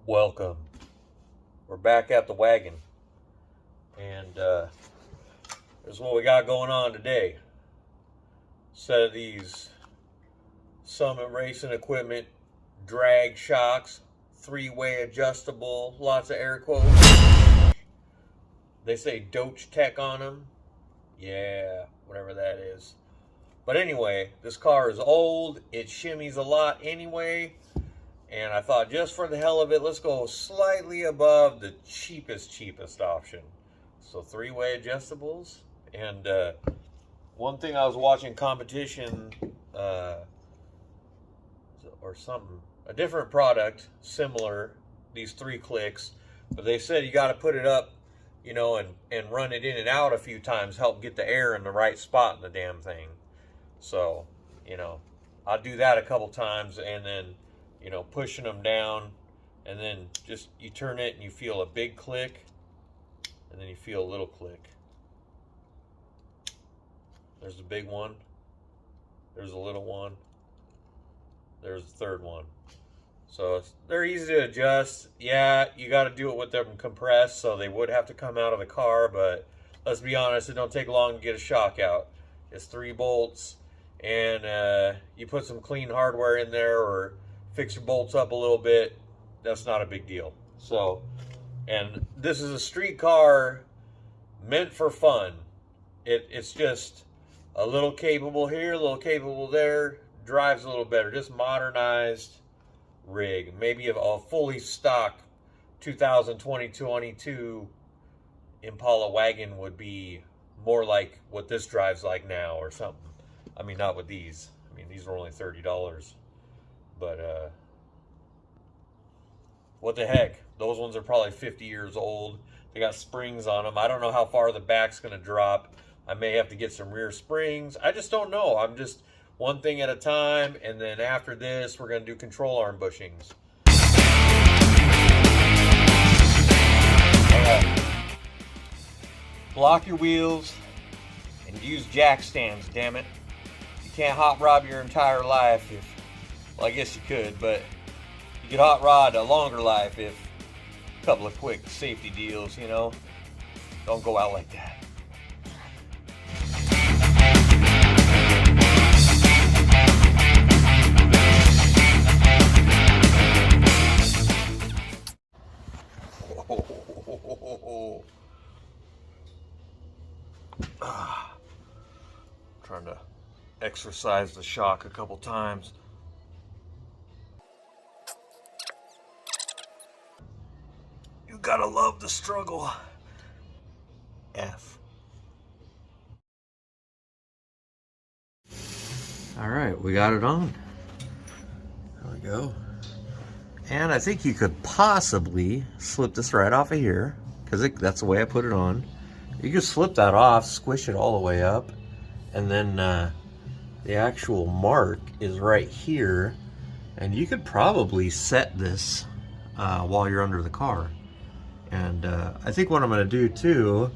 Welcome. We're back at the wagon, and here's what we got going on today. Set of these Summit Racing Equipment drag shocks, three-way adjustable, lots of air quotes. They say Doge Tech on them. Yeah, whatever that is. But anyway, this car is old. It shimmies a lot anyway. And I thought, just for the hell of it, let's go slightly above the cheapest option. So three-way adjustables. And one thing I was watching competition or something, a different product, similar, these 3 clicks. But they said you got to put it up, you know, and run it in and out a few times, help get the air in the right spot in the damn thing. So, you know, I'll do that a couple times, and then, you know, pushing them down, and then just you turn it and you feel a big click, and then you feel a little click. There's the big one, there's a little one, there's the third one. So they're easy to adjust. Yeah, you got to do it with them compressed, so they would have to come out of the car, but let's be honest, it don't take long to get a shock out. It's 3 bolts, and you put some clean hardware in there or fix your bolts up a little bit. That's not a big deal. So, and this is a street car meant for fun. It's just a little capable here, a little capable there, drives a little better. Just modernized rig. Maybe a fully stock 2022 Impala wagon would be more like what this drives like now or something. I mean, not with these. I mean, these are only $30. But what the heck? Those ones are probably 50 years old. They got springs on them. I don't know how far the back's going to drop. I may have to get some rear springs. I just don't know. I'm just one thing at a time. And then after this, we're going to do control arm bushings. All right. Block your wheels and use jack stands, damn it. You can't hot rod your entire life if, well, I guess you could, but you could hot rod a longer life if a couple of quick safety deals, you know. Don't go out like that. Trying to exercise the shock a couple times. You gotta love the struggle. F. All right, we got it on. There we go. And I think you could possibly slip this right off of here, because that's the way I put it on. You could slip that off, squish it all the way up, and then the actual mark is right here, and you could probably set this while you're under the car. And I think what I'm going to do too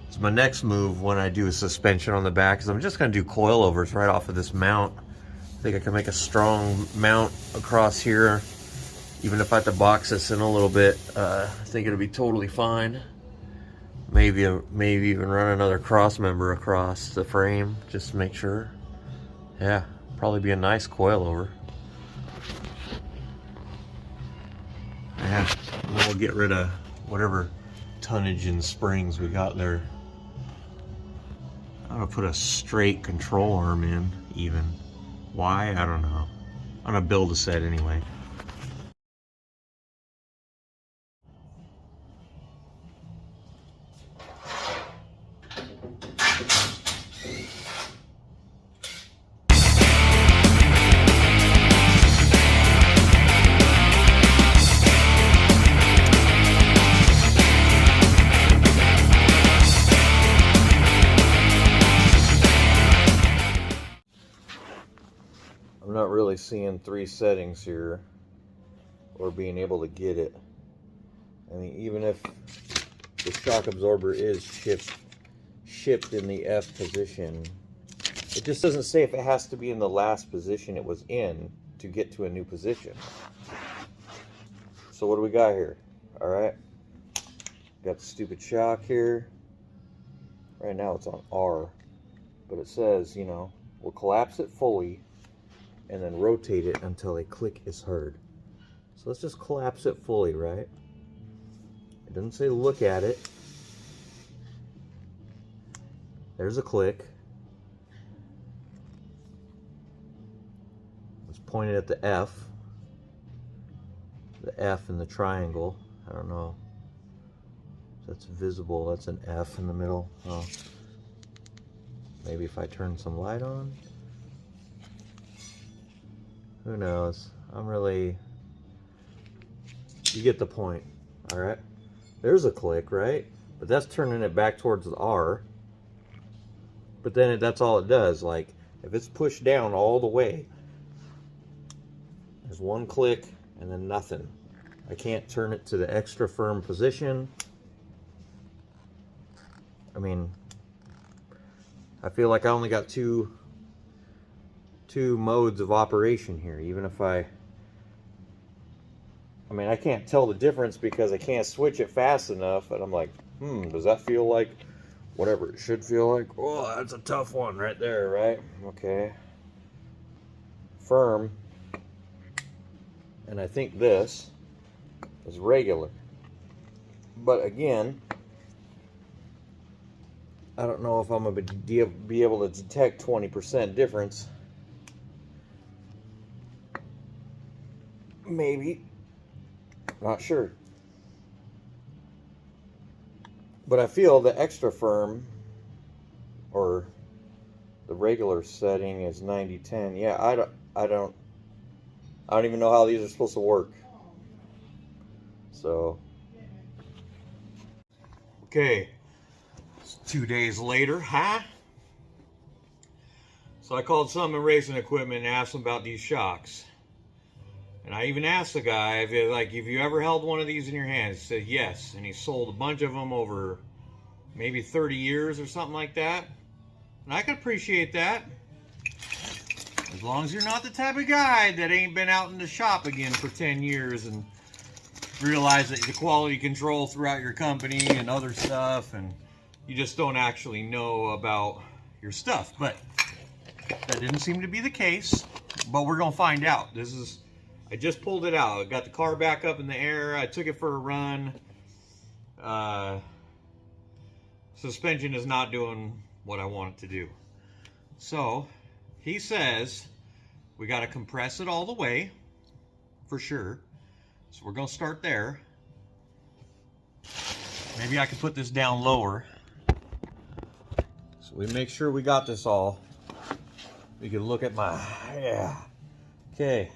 is my next move when I do a suspension on the back is I'm just going to do coilovers right off of this mount. I think I can make a strong mount across here, even if I have to box this in a little bit. I think it'll be totally fine. Maybe even run another cross member across the frame just to make sure. Yeah, probably be a nice coilover. Yeah, and then we'll get rid of whatever tonnage and springs we got there. I'm gonna put a straight control arm in, even. Why? I don't know. I'm gonna build a set anyway. I'm not really seeing 3 settings here, or being able to get it. I mean, even if the shock absorber is shipped in the F position, it just doesn't say if it has to be in the last position it was in to get to a new position. So what do we got here? All right, got the stupid shock here. Right now it's on R, but it says, you know, we'll collapse it fully and then rotate it until a click is heard. So let's just collapse it fully, right? It doesn't say look at it. There's a click. It's pointed at the F. The F in the triangle. I don't know if that's visible. That's an F in the middle. Oh. Maybe if I turn some light on. Who knows? I'm really... You get the point. Alright. There's a click, right? But that's turning it back towards the R. But then that's all it does. Like, if it's pushed down all the way, there's one click and then nothing. I can't turn it to the extra firm position. I mean, I feel like I only got two modes of operation here. Even if I mean, I can't tell the difference because I can't switch it fast enough. And I'm like, does that feel like whatever it should feel like? Oh, that's a tough one right there, right? Okay. Firm. And I think this is regular. But again, I don't know if I'm going to be able to detect 20% difference. Maybe. Not sure. But I feel the extra firm, or the regular setting, is 90-10. Yeah, I don't even know how these are supposed to work. So, okay, it's 2 days later, huh? So I called Summit Racing Equipment and asked them about these shocks. And I even asked the guy, if you ever held one of these in your hands? He said yes, and he sold a bunch of them over maybe 30 years or something like that. And I can appreciate that. As long as you're not the type of guy that ain't been out in the shop again for 10 years and realize that the quality control throughout your company and other stuff, and you just don't actually know about your stuff. But that didn't seem to be the case. But we're gonna find out. I just pulled it out. I got the car back up in the air. I took it for a run. Suspension is not doing what I want it to do. So he says we got to compress it all the way for sure. So we're going to start there. Maybe I could put this down lower so we make sure we got this all. We can look at my, yeah. Okay.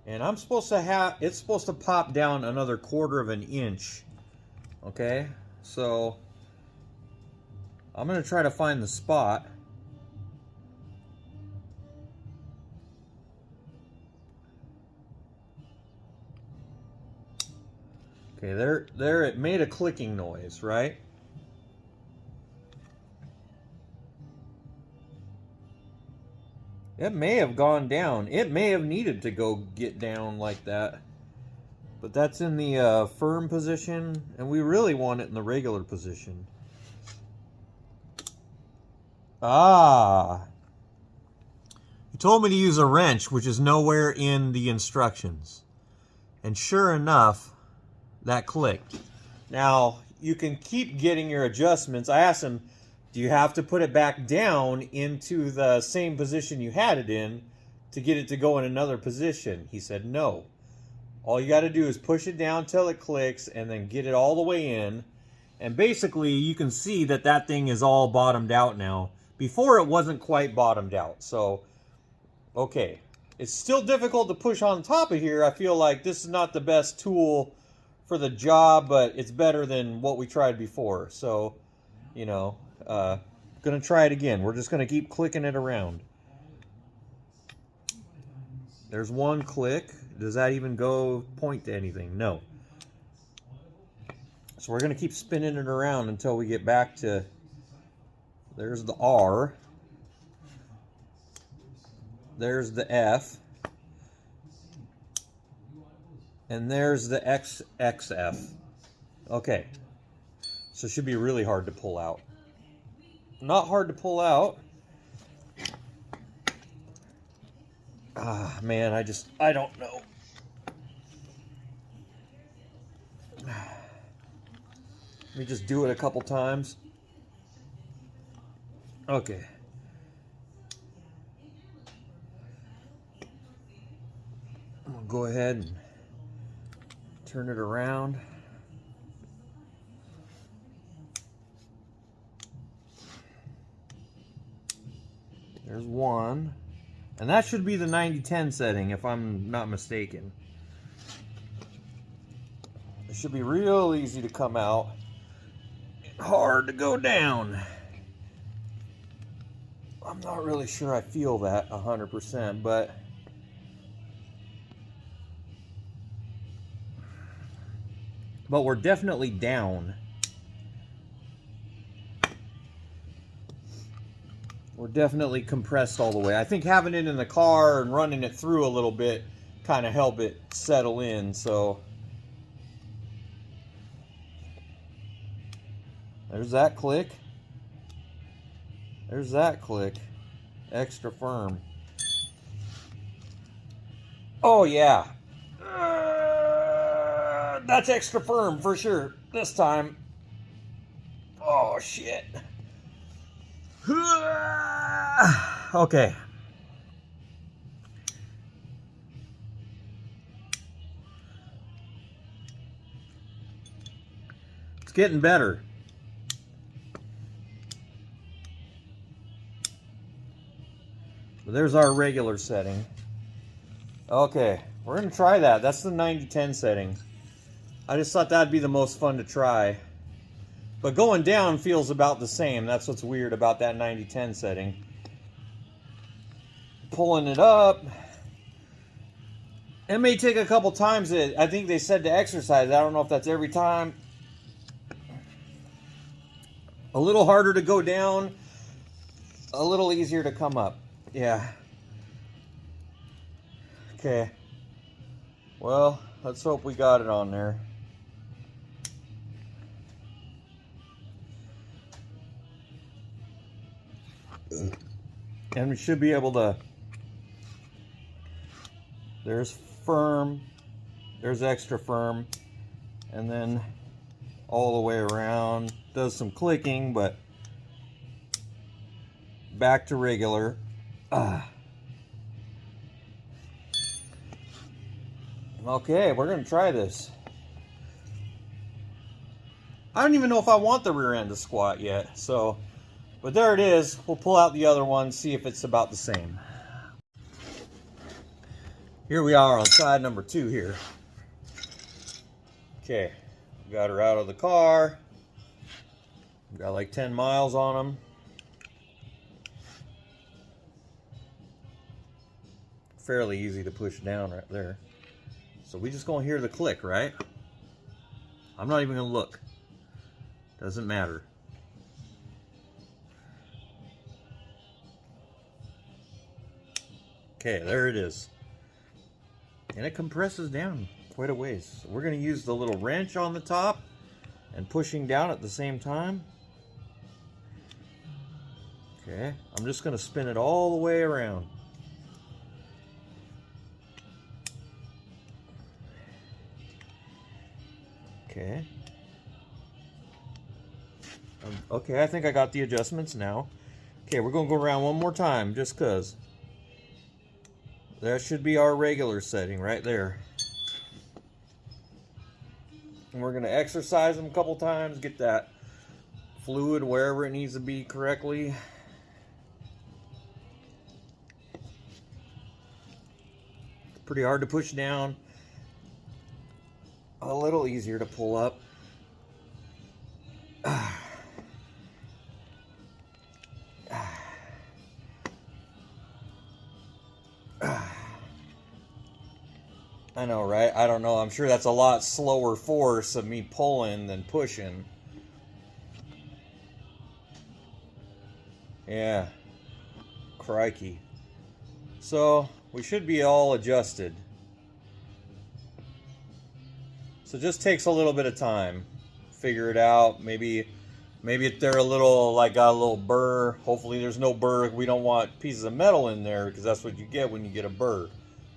And I'm supposed to have, it's supposed to pop down another 1/4 of an inch. Okay, so I'm going to try to find the spot. Okay, there it made a clicking noise, right? It may have gone down. It may have needed to go get down like that. But that's in the firm position, and we really want it in the regular position. Ah. He told me to use a wrench, which is nowhere in the instructions. And sure enough, that clicked. Now, you can keep getting your adjustments. I asked him, do you have to put it back down into the same position you had it in to get it to go in another position? He said no. All you got to do is push it down till it clicks and then get it all the way in. And basically, you can see that that thing is all bottomed out now. Before, it wasn't quite bottomed out. So, okay. It's still difficult to push on top of here. I feel like this is not the best tool for the job, but it's better than what we tried before. So, you know, gonna try it again. We're just gonna keep clicking it around. There's one click. Does that even go point to anything? No. So we're gonna keep spinning it around until we get back to, there's the R. There's the F. And there's the XXF. Okay. So it should be really hard to pull out. Not hard to pull out. Ah, man, I don't know. Let me just do it a couple times. Okay. I'm gonna go ahead and turn it around. There's one. And that should be the 90-10 setting, if I'm not mistaken. It should be real easy to come out and hard to go down. I'm not really sure I feel that 100%, but we're definitely down. We're definitely compressed all the way. I think having it in the car and running it through a little bit kind of help it settle in, so. There's that click. There's that click. Extra firm. Oh yeah. That's extra firm for sure. This time. Oh shit. Okay. It's getting better. So there's our regular setting. Okay, we're gonna try that. That's the 90-10 setting. I just thought that'd be the most fun to try. But going down feels about the same. That's what's weird about that 90-10 setting. Pulling it up. It may take a couple times. I think they said to exercise. I don't know if that's every time. A little harder to go down. A little easier to come up. Yeah. Okay. Well, let's hope we got it on there. And we should be able to. There's firm, there's extra firm, and then all the way around. Does some clicking, but back to regular. Okay, we're gonna try this. I don't even know if I want the rear end to squat yet, so. But there it is. We'll pull out the other one, see if it's about the same. Here we are on side number 2 here. Okay, got her out of the car. Got like 10 miles on them. Fairly easy to push down right there. So we just gonna hear the click, right? I'm not even gonna look. Doesn't matter. Okay, there it is. And it compresses down quite a ways. So we're going to use the little wrench on the top and pushing down at the same time. Okay, I'm just going to spin it all the way around. Okay. Okay, I think I got the adjustments now. Okay, we're going to go around one more time just because. That should be our regular setting right there. And we're going to exercise them a couple times, get that fluid wherever it needs to be correctly. It's pretty hard to push down. A little easier to pull up. I know, right? I don't know. I'm sure that's a lot slower force of me pulling than pushing. Yeah. Crikey. So, we should be all adjusted. So it just takes a little bit of time. Figure it out. Maybe if they're a little, like, got a little burr. Hopefully there's no burr. We don't want pieces of metal in there, because that's what you get when you get a burr.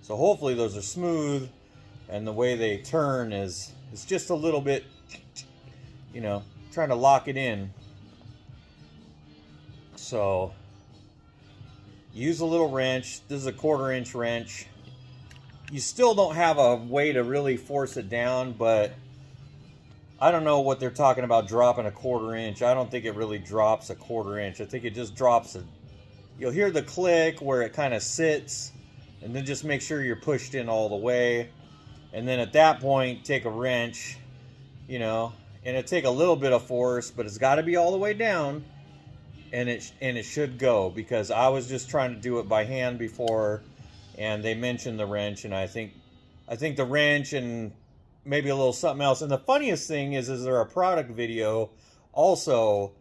So hopefully those are smooth, and the way they turn is just a little bit, you know, trying to lock it in. So use a little wrench. This is a 1/4 inch wrench. You still don't have a way to really force it down, but I don't know what they're talking about dropping a 1/4 inch. I don't think it really drops a 1/4 inch. I think it just drops you'll hear the click where it kind of sits, and then just make sure you're pushed in all the way. And then at that point, take a wrench, you know, and it take a little bit of force, but it's got to be all the way down, and it should go, because I was just trying to do it by hand before, and they mentioned the wrench, and I think the wrench and maybe a little something else. And the funniest thing is there a product video also,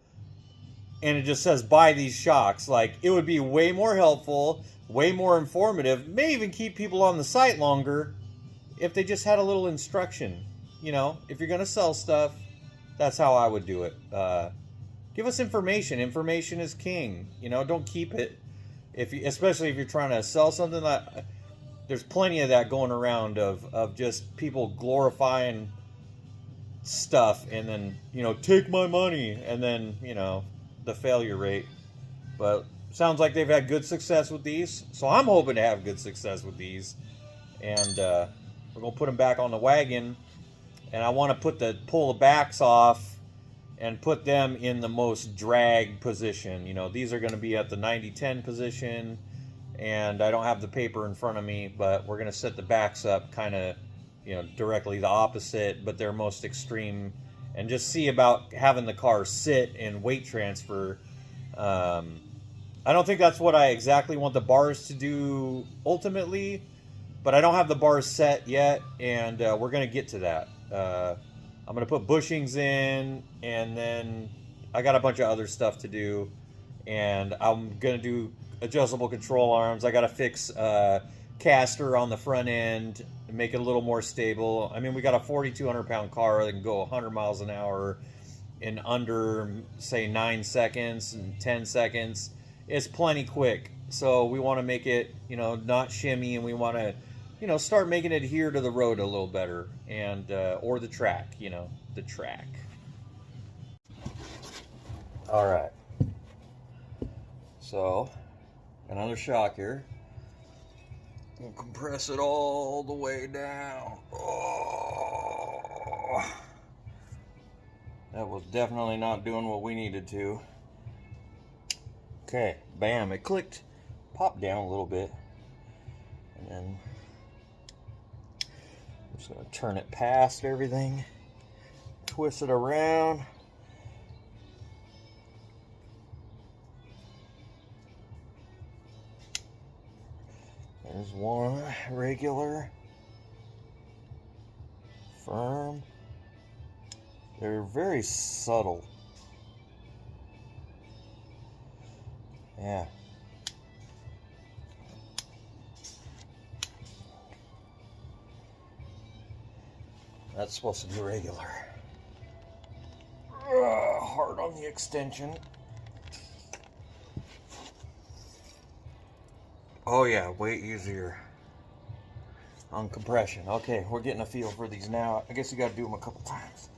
and it just says buy these shocks. Like, it would be way more helpful, way more informative, may even keep people on the site longer if they just had a little instruction. You know, if you're going to sell stuff, that's how I would do it. Give us information. Information is king. You know, don't keep it. Especially if you're trying to sell something. There's plenty of that going around of just people glorifying stuff, and then, you know, take my money, and then, you know, the failure rate. But sounds like they've had good success with these, so I'm hoping to have good success with these. And we're gonna put them back on the wagon, and I want to pull the backs off and put them in the most drag position. You know, these are going to be at the 90-10 position, and I don't have the paper in front of me, but we're going to set the backs up kind of, you know, directly the opposite, but they're most extreme, and just see about having the car sit and weight transfer. I don't think that's what I exactly want the bars to do ultimately, but I don't have the bars set yet, and we're going to get to that. I'm going to put bushings in, and then I got a bunch of other stuff to do, and I'm going to do adjustable control arms. I got to fix caster on the front end and make it a little more stable. I mean, we got a 4,200 pound car that can go 100 miles an hour in under, say, 9 seconds and 10 seconds. It's plenty quick. So we want to make it, you know, not shimmy, and we want to, you know, start making it adhere to the road a little better, and or the track, you know, the track. All right. So, another shock here. We'll compress it all the way down. Oh, that was definitely not doing what we needed to. Okay, bam, it clicked, popped down a little bit, and then I'm just going to turn it past everything, twist it around. There's one regular, firm. They're very subtle. Yeah. That's supposed to be regular. Hard on the extension. Oh yeah, way easier on compression. Okay, we're getting a feel for these now. I guess you got to do them a couple times.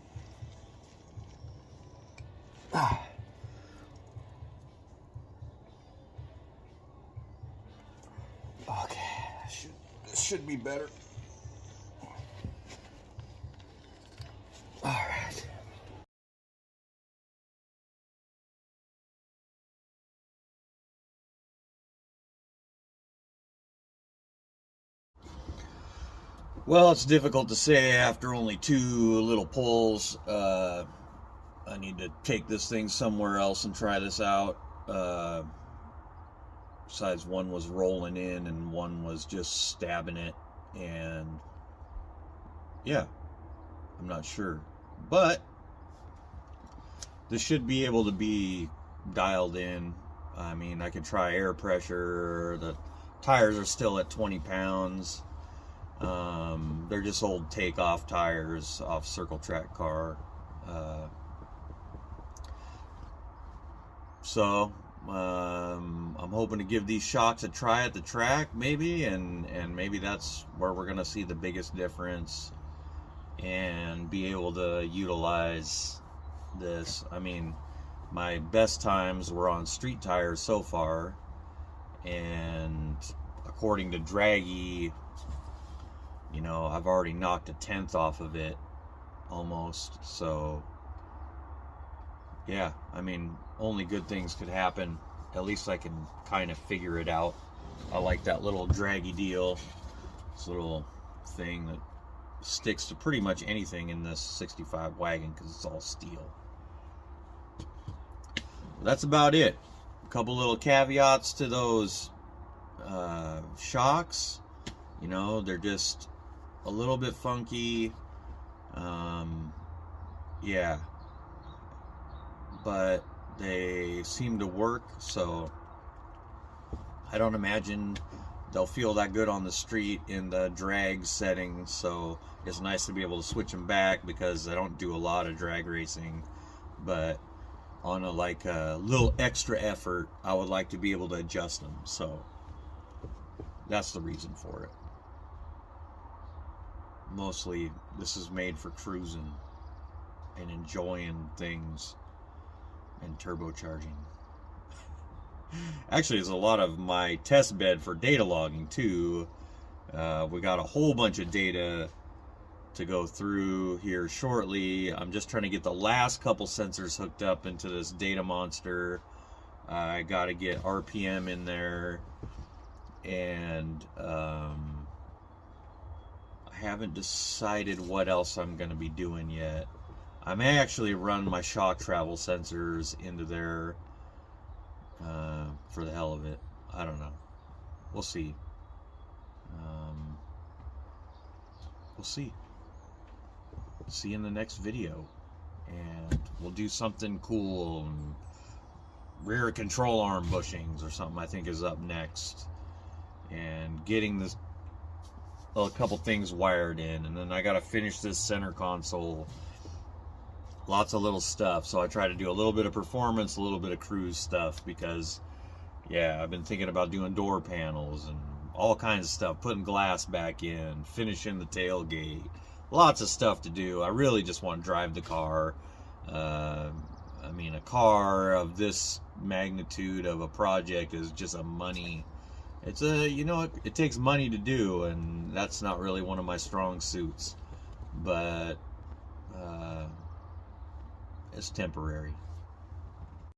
Okay, this should be better. All right. Well, it's difficult to say after only 2 little pulls. I need to take this thing somewhere else and try this out. Besides, one was rolling in and one was just stabbing it, and yeah, I'm not sure, but this should be able to be dialed in. I mean, I could try air pressure. The tires are still at 20 pounds, They're just old takeoff tires off Circle Track car. So I'm hoping to give these shocks a try at the track, maybe, and maybe that's where we're gonna see the biggest difference and be able to utilize this. I mean, my best times were on street tires so far, and according to Draggy, you know, I've already knocked a tenth off of it almost. So yeah, I mean, only good things could happen. At least I can kind of figure it out. I like that little Draggy deal. This little thing that sticks to pretty much anything in this 65 wagon because it's all steel. That's about it. A couple little caveats to those shocks. You know, they're just a little bit funky. Yeah, but they seem to work, so I don't imagine they'll feel that good on the street in the drag setting. So it's nice to be able to switch them back because I don't do a lot of drag racing, but on a little extra effort, I would like to be able to adjust them. So that's the reason for it. Mostly this is made for cruising and enjoying things and turbocharging. Actually, it's a lot of my test bed for data logging too. We got a whole bunch of data to go through here shortly. I'm just trying to get the last couple sensors hooked up into this data monster. I got to get RPM in there, and I haven't decided what else I'm going to be doing yet. I may actually run my shock travel sensors into there for the hell of it. I don't know. We'll see. We'll see. See you in the next video. And we'll do something cool. And rear control arm bushings or something I think is up next. And getting this a couple things wired in. And then I got to finish this center console. Lots of little stuff, so I try to do a little bit of performance, a little bit of cruise stuff, because yeah, I've been thinking about doing door panels and all kinds of stuff, putting glass back in, finishing the tailgate, lots of stuff to do. I really just want to drive the car. I mean, a car of this magnitude of a project is just a money. It's a, you know, it takes money to do, and that's not really one of my strong suits, but it's temporary.